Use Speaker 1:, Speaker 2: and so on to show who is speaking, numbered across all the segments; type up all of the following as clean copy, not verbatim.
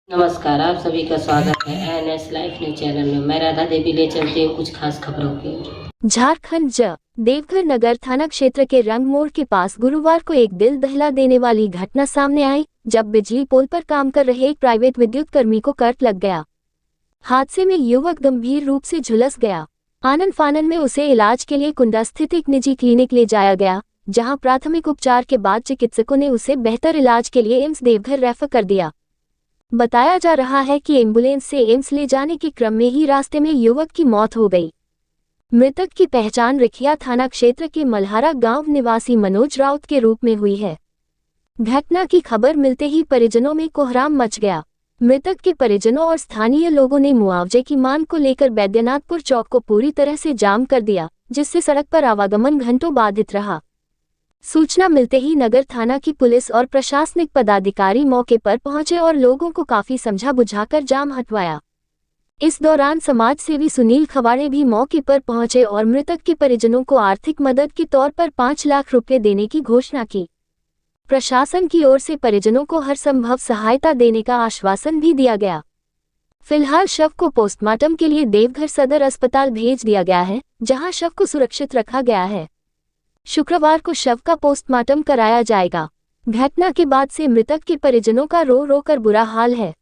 Speaker 1: नमस्कार, आप सभी का स्वागत है एनएस लाइफ न्यूज चैनल में। मैं राधा देवी ले चलती हूँ कुछ खास खबरों की।
Speaker 2: झारखंड देवघर नगर थाना क्षेत्र के रंग मोड़ के पास गुरुवार को एक दिल दहला देने वाली घटना सामने आई, जब बिजली पोल पर काम कर रहे एक प्राइवेट विद्युत कर्मी को करंट लग गया। हादसे में युवक गंभीर रूप से झुलस गया। आनन फानन में उसे इलाज के लिए कुंडा स्थित एक निजी क्लिनिक ले जाया गया, जहां प्राथमिक उपचार के बाद चिकित्सकों ने उसे बेहतर इलाज के लिए एम्स देवघर रेफर कर दिया। बताया जा रहा है कि एम्बुलेंस से एम्स ले जाने के क्रम में ही रास्ते में युवक की मौत हो गई। मृतक की पहचान रिखिया थाना क्षेत्र के मल्हारा गांव निवासी मनोज राउत के रूप में हुई है। घटना की खबर मिलते ही परिजनों में कोहराम मच गया। मृतक के परिजनों और स्थानीय लोगों ने मुआवजे की मांग को लेकर बैद्यनाथपुर चौक को पूरी तरह से जाम कर दिया, जिससे सड़क पर आवागमन घंटों बाधित रहा। सूचना मिलते ही नगर थाना की पुलिस और प्रशासनिक पदाधिकारी मौके पर पहुंचे और लोगों को काफी समझा बुझाकर जाम हटवाया। इस दौरान समाज सेवी सुनील खवाड़े भी मौके पर पहुंचे और मृतक के परिजनों को आर्थिक मदद के तौर पर 5 लाख रुपए देने की घोषणा की। प्रशासन की ओर से परिजनों को हर संभव सहायता देने का आश्वासन भी दिया गया। फिलहाल शव को पोस्टमार्टम के लिए देवघर सदर अस्पताल भेज दिया गया है, जहां शव को सुरक्षित रखा गया है। शुक्रवार को शव का पोस्टमार्टम कराया जाएगा। घटना के बाद से मृतक के परिजनों का रो रो कर बुरा हाल है।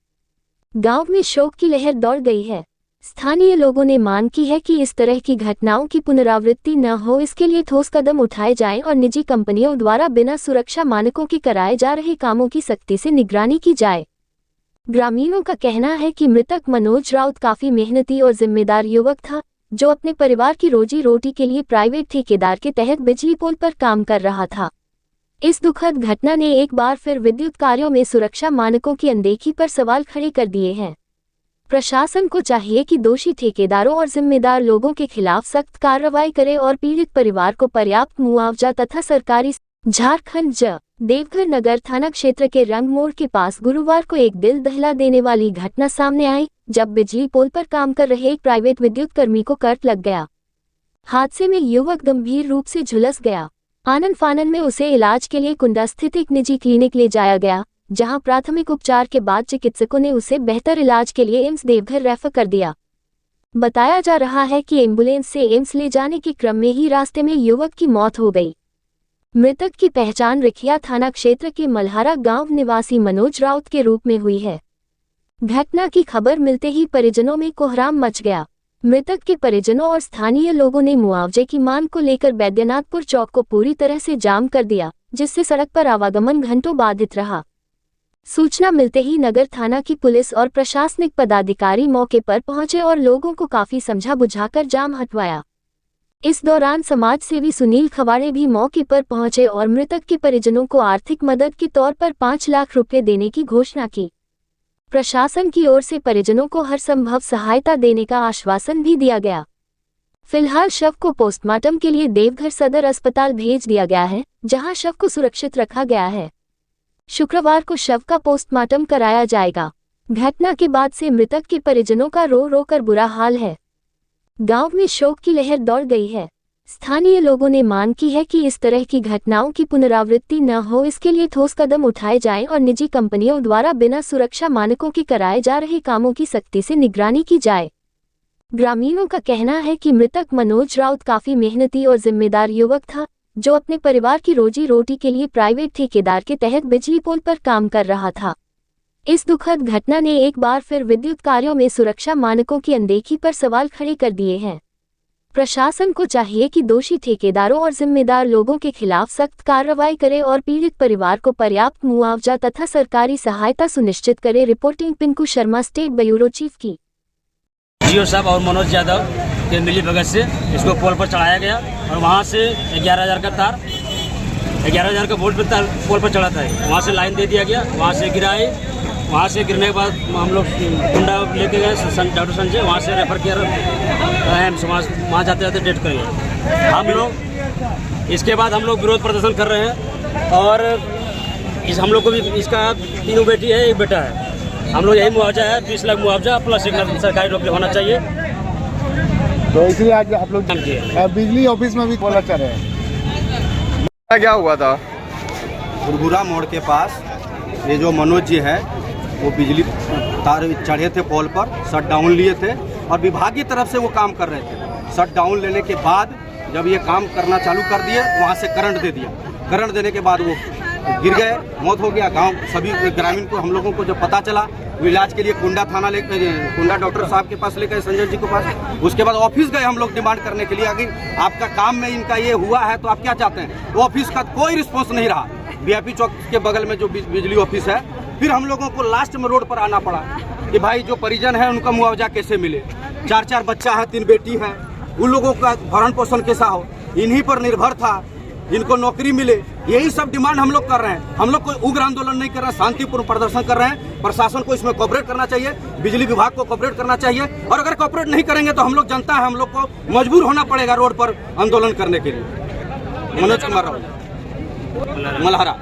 Speaker 2: गांव में शोक की लहर दौड़ गई है। स्थानीय लोगों ने मांग की है कि इस तरह की घटनाओं की पुनरावृत्ति न हो, इसके लिए ठोस कदम उठाए जाएं और निजी कंपनियों द्वारा बिना सुरक्षा मानकों के कराए जा रहे कामों की सख्ती से निगरानी की जाए। ग्रामीणों का कहना है कि मृतक मनोज राउत काफी मेहनती और जिम्मेदार युवक था, जो अपने परिवार की रोजी रोटी के लिए प्राइवेट ठेकेदार के तहत बिजली पोल पर काम कर रहा था। इस दुखद घटना ने एक बार फिर विद्युत कार्यों में सुरक्षा मानकों की अनदेखी पर सवाल खड़े कर दिए हैं। प्रशासन को चाहिए कि दोषी ठेकेदारों और जिम्मेदार लोगों के खिलाफ सख्त कार्रवाई करे और पीड़ित परिवार को पर्याप्त मुआवजा तथा सरकारी। झारखंड देवघर नगर थाना क्षेत्र के रंग मोड़ के पास गुरुवार को एक दिल दहला देने वाली घटना सामने आई, जब बिजली पोल पर काम कर रहे एक प्राइवेट विद्युत कर्मी को करंट लग गया। हादसे में युवक गंभीर रूप से झुलस गया। आनन फानन में उसे इलाज के लिए कुंडा स्थित एक निजी क्लिनिक ले जाया गया, जहां प्राथमिक उपचार के बाद चिकित्सकों ने उसे बेहतर इलाज के लिए एम्स देवघर रेफर कर दिया। बताया जा रहा है कि एम्बुलेंस से एम्स ले जाने के क्रम में ही रास्ते में युवक की मौत हो गई। मृतक की पहचान रिखिया थाना क्षेत्र के मल्हारा गांव निवासी मनोज राउत के रूप में हुई है। घटना की खबर मिलते ही परिजनों में कोहराम मच गया। मृतक के परिजनों और स्थानीय लोगों ने मुआवजे की मांग को लेकर बैद्यनाथपुर चौक को पूरी तरह से जाम कर दिया, जिससे सड़क पर आवागमन घंटों बाधित रहा। सूचना मिलते ही नगर थाना की पुलिस और प्रशासनिक पदाधिकारी मौके पर पहुंचे और लोगों को काफी समझा बुझाकर जाम हटवाया। इस दौरान समाज सेवी सुनील खवाड़े भी मौके पर पहुंचे और मृतक के परिजनों को आर्थिक मदद के तौर पर 5 लाख रुपए देने की घोषणा की। प्रशासन की ओर से परिजनों को हर संभव सहायता देने का आश्वासन भी दिया गया। फिलहाल शव को पोस्टमार्टम के लिए देवघर सदर अस्पताल भेज दिया गया है, जहां शव को सुरक्षित रखा गया है। शुक्रवार को शव का पोस्टमार्टम कराया जाएगा। घटना के बाद से मृतक के परिजनों का रो रो कर बुरा हाल है। गांव में शोक की लहर दौड़ गई है। स्थानीय लोगों ने मांग की है कि इस तरह की घटनाओं की पुनरावृत्ति न हो, इसके लिए ठोस कदम उठाए जाएं और निजी कंपनियों द्वारा बिना सुरक्षा मानकों के कराए जा रहे कामों की सख्ती से निगरानी की जाए। ग्रामीणों का कहना है कि मृतक मनोज राउत काफी मेहनती और जिम्मेदार युवक था, जो अपने परिवार की रोजी रोटी के लिए प्राइवेट ठेकेदार के तहत बिजली पोल पर काम कर रहा था। इस दुखद घटना ने एक बार फिर विद्युत कार्यों में सुरक्षा मानकों की अनदेखी पर सवाल खड़े कर दिए हैं। प्रशासन को चाहिए कि दोषी ठेकेदारों और जिम्मेदार लोगों के खिलाफ सख्त कार्रवाई करे और पीड़ित परिवार को पर्याप्त मुआवजा तथा सरकारी सहायता सुनिश्चित करे। Reporting Pinku Sharma, state bureau chief की।
Speaker 3: जियो साहब और मनोज यादव के मिली भगत से इसको पोल पर चढ़ाया गया और वहाँ से 11,000 का तार 11,000 का वोल्ट पर पोल पर चढ़ा था। वहाँ से लाइन दे दिया गया, वहाँ से गिराए। वहाँ से गिरने के बाद हम लोग कुंडा लेके गए डॉक्टर संजय, वहाँ से रेफर किया एम्स। वहाँ जाते जाते डेथ कर गए। हम लोग इसके बाद हम लोग विरोध प्रदर्शन कर रहे हैं और हम लोग को भी इसका 3 बेटी है, 1 बेटा है। हम लोग यही मुआवजा है, 20 लाख मुआवजा प्लस 1 लाख सरकारी नौकरी होना चाहिए।
Speaker 4: तो इसलिए आज आप लोग बिजली ऑफिस में भी बोला चल रहे हैं।
Speaker 5: क्या हुआ था?
Speaker 6: गुरगुरा मोड़ के पास ये जो मनोज जी है,
Speaker 5: वो बिजली तार चढ़े थे पोल पर, शट डाउन लिए थे और विभाग की तरफ से वो काम कर रहे थे। शट डाउन लेने के बाद जब ये काम करना चालू कर दिए, वहाँ से करंट दे दिया। करंट देने के बाद वो गिर गए, मौत हो गया। गांव सभी ग्रामीण को, हम लोगों को जब पता चला, वो इलाज के लिए कुंडा थाना कुंडा डॉक्टर साहब के पास ले गए, संजय जी के पास। उसके बाद ऑफिस गए हम लोग डिमांड करने के लिए, अगर आपका काम में इनका ये हुआ है तो आप क्या चाहते हैं। वो ऑफिस का कोई रिस्पॉन्स नहीं रहा। वीआईपी चौक के बगल में जो बिजली ऑफिस है, फिर हम लोगों को लास्ट में रोड पर आना पड़ा कि भाई जो परिजन है उनका मुआवजा कैसे मिले। 4 बच्चा है, 3 बेटी है, उन लोगों का भरण पोषण कैसा हो, इन्हीं पर निर्भर था, इनको नौकरी मिले। यही सब डिमांड हम लोग कर रहे हैं। हम लोग कोई उग्र आंदोलन नहीं कर रहे हैं, शांतिपूर्ण प्रदर्शन कर रहे हैं। प्रशासन को इसमें कोऑपरेट करना चाहिए, बिजली विभाग को कोऑपरेट करना चाहिए। और अगर कोऑपरेट नहीं करेंगे तो हम लोग जनता है, हम लोग को मजबूर होना पड़ेगा रोड पर आंदोलन करने के लिए। मनोज कुमार राव, मल्हारा।